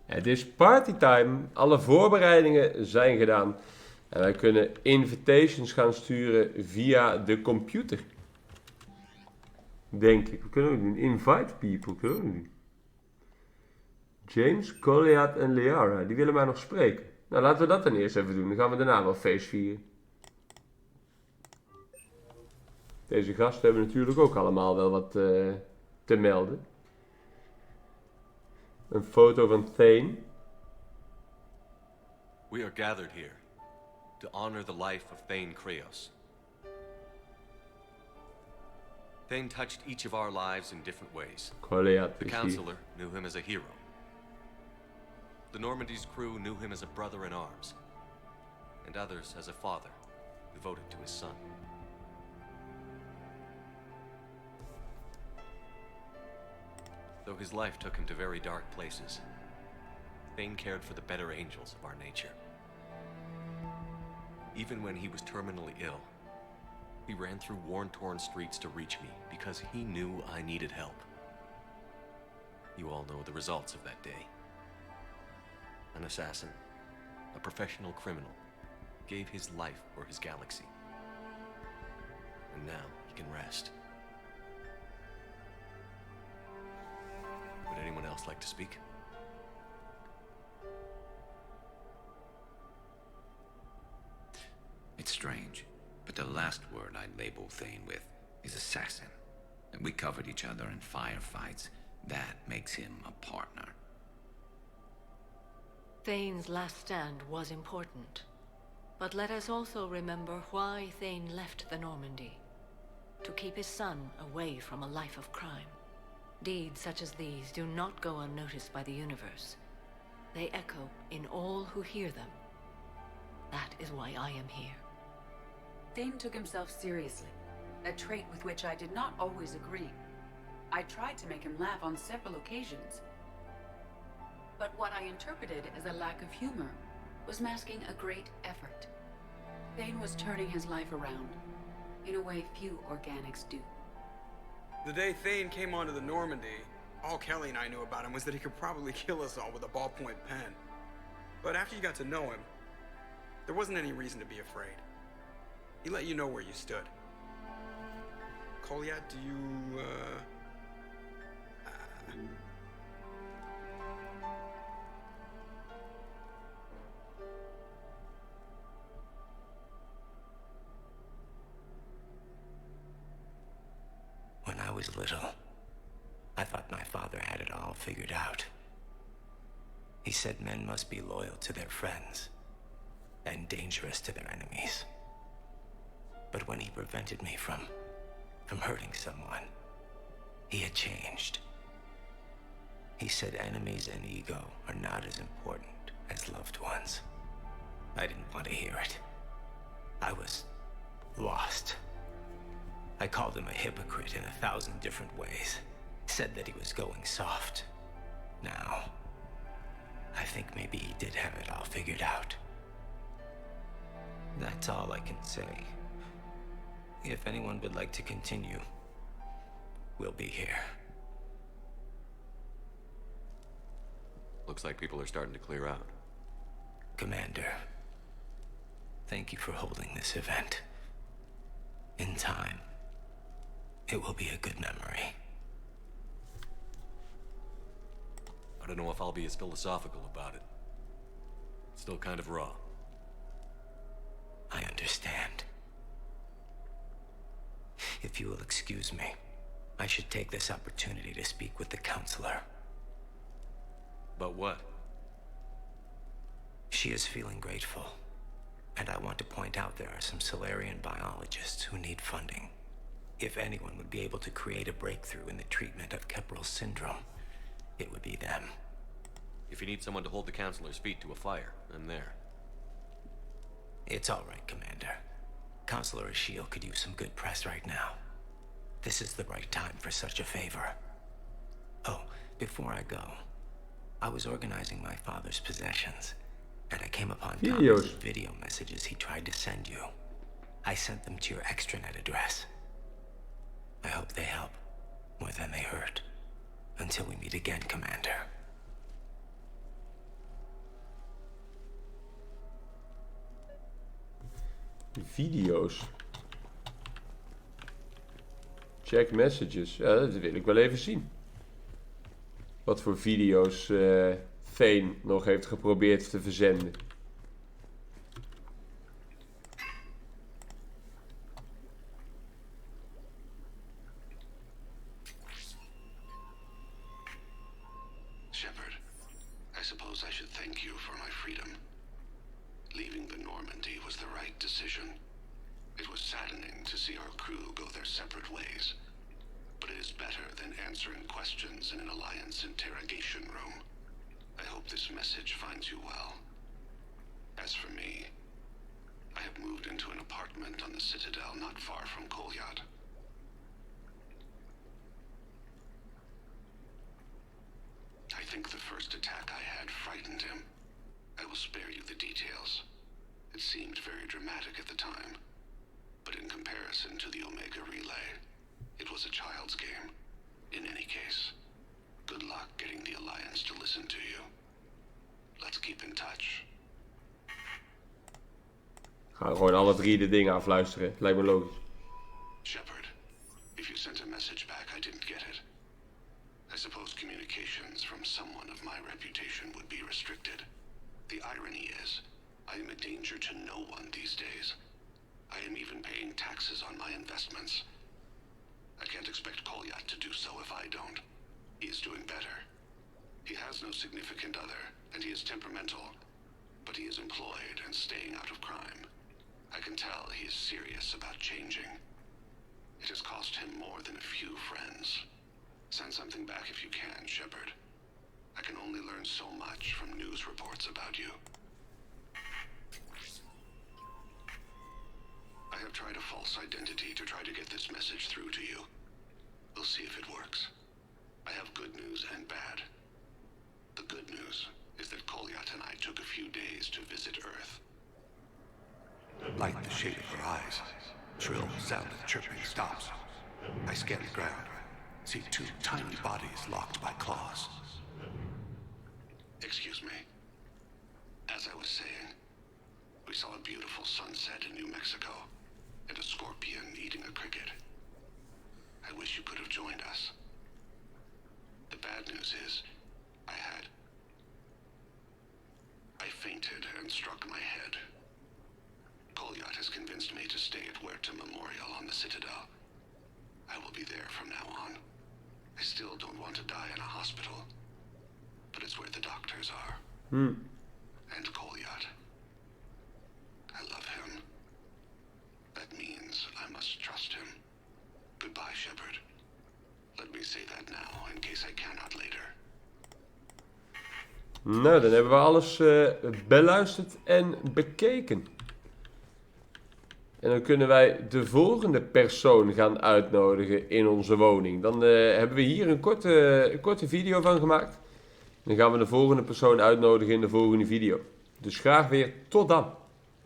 Het is partytime. Alle voorbereidingen zijn gedaan. En wij kunnen invitations gaan sturen via de computer. Denk ik. We kunnen ook doen. Invite people. Kunnen we ook doen. James, Kolyat en Liara. Die willen mij nog spreken. Nou, laten we dat dan eerst even doen. Dan gaan we daarna wel feest vieren. Deze gasten hebben natuurlijk ook allemaal wel wat te melden. Een foto van Thane. We are gathered here to honor the life of Thane Krios. Thane touched each of our lives in different ways. Kolyat The is hier. counselor knew him as a hero. The Normandy's crew knew him as a brother in arms, and others as a father devoted to his son. Though his life took him to very dark places, Thane cared for the better angels of our nature. Even when he was terminally ill, he ran through worn-torn streets to reach me because he knew I needed help. You all know the results of that day. An assassin, a professional criminal, gave his life for his galaxy. And now he can rest. Would anyone else like to speak? It's strange, but the last word I'd label Thane with is assassin. And we covered each other in firefights. That makes him a partner. Thane's last stand was important. But let us also remember why Thane left the Normandy. To keep his son away from a life of crime. Deeds such as these do not go unnoticed by the universe. They echo in all who hear them. That is why I am here. Thane took himself seriously, a trait with which I did not always agree. I tried to make him laugh on several occasions. But what I interpreted as a lack of humor was masking a great effort. Thane was turning his life around, in a way few organics do. The day Thane came onto the Normandy, all Kelly and I knew about him was that he could probably kill us all with a ballpoint pen. But after you got to know him, there wasn't any reason to be afraid. He let you know where you stood. Kolyat, do you, When I was little, I thought my father had it all figured out. He said men must be loyal to their friends and dangerous to their enemies. But when he prevented me from hurting someone, he had changed. He said enemies and ego are not as important as loved ones. I didn't want to hear it. I was lost. I called him a hypocrite in 1,000 different ways. Said that he was going soft. Now, I think maybe he did have it all figured out. That's all I can say. If anyone would like to continue, we'll be here. Looks like people are starting to clear out. Commander, thank you for holding this event. In time, it will be a good memory. I don't know if I'll be as philosophical about it. It's still kind of raw. I understand. If you will excuse me, I should take this opportunity to speak with the counselor. But what? She is feeling grateful, and I want to point out there are some Solarian biologists who need funding. If anyone would be able to create a breakthrough in the treatment of Kepral's syndrome, it would be them. If you need someone to hold the counselor's feet to a fire, I'm there. It's all right, Commander. Counselor Ashiel could use some good press right now. This is the right time for such a favor. Oh, before I go, I was organizing my father's possessions, and I came upon copies of video messages he tried to send you. I sent them to your extranet address. I hope they help more than they hurt. Until we meet again, Commander. Video's. Check messages. Ja, dat wil ik wel even zien. Wat voor video's Thane nog heeft geprobeerd te verzenden. Shepard, I suppose I should thank you for my freedom. Leaving the Normandy was the right decision. It was saddening to see our crew go their separate ways. But it is better than answering questions in an Alliance interrogation room. I hope this message finds you well. As for me, I have moved into an apartment on the Citadel not far from Kolyat. I think the first attack I had frightened him. I will spare you the details. It seemed very dramatic at the time. But in comparison to the Omega Relay, it was a child's game. In any case, good luck getting the Alliance to listen to you. Let's keep in touch. Gaan we gewoon alle 3 de dingen afluisteren. Lijkt me logisch. Shepard, if you sent a message back, I didn't get it. I suppose communications from someone of my reputation would be restricted. The irony is, I am a danger to no one these days. I am even paying taxes on my investments. I can't expect Kolyat to do so if I don't. He is doing better. He has no significant other, and he is temperamental. But he is employed and staying out of crime. I can tell he is serious about changing. It has cost him more than a few friends. Send something back if you can, Shepard. I can only learn so much from news reports about you. I have tried a false identity to try to get this message through to you. We'll see if it works. I have good news and bad. The good news is that Kolyat and I took a few days to visit Earth. Like the shape of her eyes. Shrill sound of chirping stops. I scan the ground. See 2 tiny bodies locked by claws. Excuse me. As I was saying, we saw a beautiful sunset in New Mexico, and a scorpion eating a cricket. I wish you could have joined us. The bad news is, I fainted and struck my head. Kolyat has convinced me to stay at Huerta Memorial on the Citadel. I will be there from now on. I still don't want to die in a hospital, but it's where the doctors are. And Kolyat. I love him. That means I must trust him. Goodbye, Shepard. Let me say that now, in case I cannot later. Nou, dan hebben we alles beluisterd en bekeken. En dan kunnen wij de volgende persoon gaan uitnodigen in onze woning. Dan hebben we hier een korte video van gemaakt. Dan gaan we de volgende persoon uitnodigen in de volgende video. Dus graag weer tot dan.